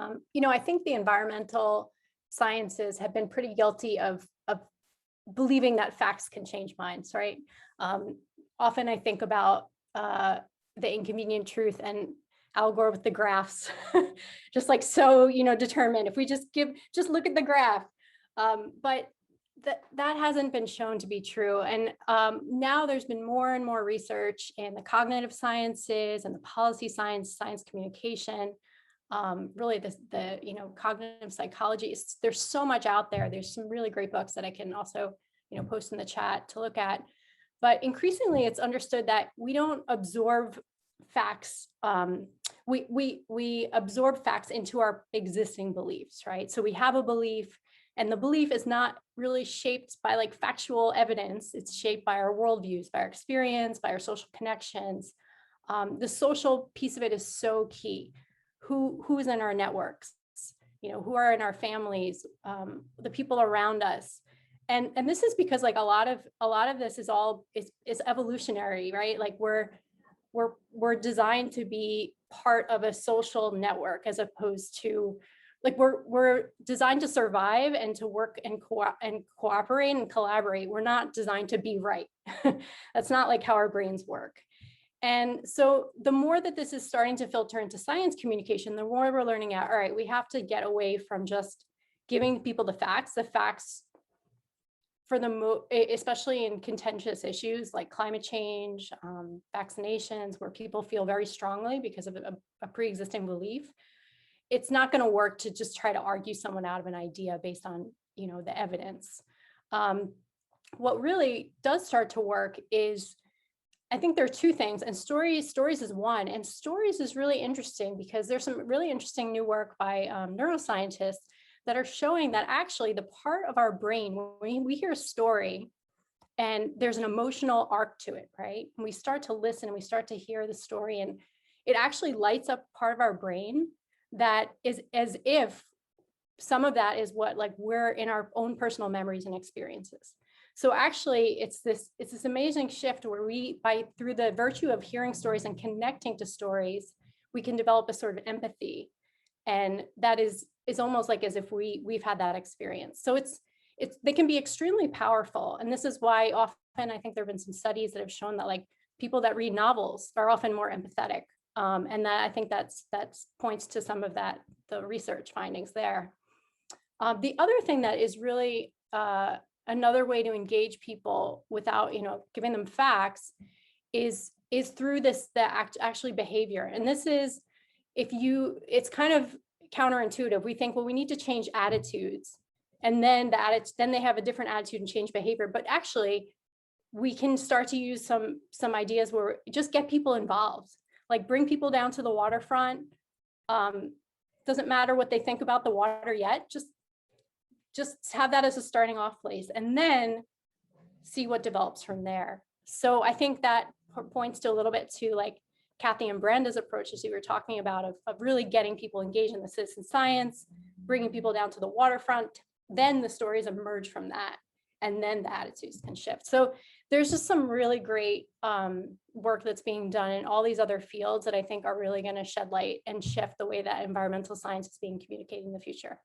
I think the environmental sciences have been pretty guilty of believing that facts can change minds, right? Often I think about the inconvenient truth and Al Gore with the graphs, just like so, determined. If we just look at the graph, but that hasn't been shown to be true. And now there's been more and more research in the cognitive sciences and the policy science communication. Really the cognitive psychology. There's so much out there. There's some really great books that I can also post in the chat to look at. But increasingly, it's understood that we don't absorb facts. We absorb facts into our existing beliefs, right? So we have a belief, and the belief is not really shaped by like factual evidence. It's shaped by our worldviews, by our experience, by our social connections. The social piece of it is so key. Who is in our networks? Who are in our families? The people around us. And this is because like a lot of this is evolutionary, right? Like we're designed to be part of a social network, as opposed to like we're designed to survive and to work and cooperate and collaborate. We're not designed to be right. That's not like how our brains work. And so the more that this is starting to filter into science communication, the more we're learning out, all right, we have to get away from just giving people the facts for especially in contentious issues like climate change, vaccinations, where people feel very strongly because of a pre-existing belief. It's not going to work to just try to argue someone out of an idea based on, the evidence. What really does start to work is, I think there are two things, and stories is one, and stories is really interesting because there's some really interesting new work by neuroscientists that are showing that actually the part of our brain, when we hear a story and there's an emotional arc to it, right? And we start to listen and we start to hear the story, and it actually lights up part of our brain that is as if some of that is what like we're in our own personal memories and experiences. So actually it's this amazing shift where through the virtue of hearing stories and connecting to stories, we can develop a sort of empathy. And that is almost like as if we've had that experience. So they can be extremely powerful. And this is why often I think there have been some studies that have shown that like people that read novels are often more empathetic. And that I think that points to some of the research findings there. The other thing that is really another way to engage people without giving them facts is through actually behavior. And this is, it's kind of counterintuitive. We think, well, we need to change attitudes, and then they have a different attitude and change behavior. But actually, we can start to use some ideas where just get people involved, like bring people down to the waterfront. Doesn't matter what they think about the water yet. Just have that as a starting off place, and then see what develops from there. So I think that points to a little bit to like Kathy and Branda's approach, as you were talking about, of really getting people engaged in the citizen science, bringing people down to the waterfront, then the stories emerge from that, and then the attitudes can shift. So there's just some really great work that's being done in all these other fields that I think are really going to shed light and shift the way that environmental science is being communicated in the future.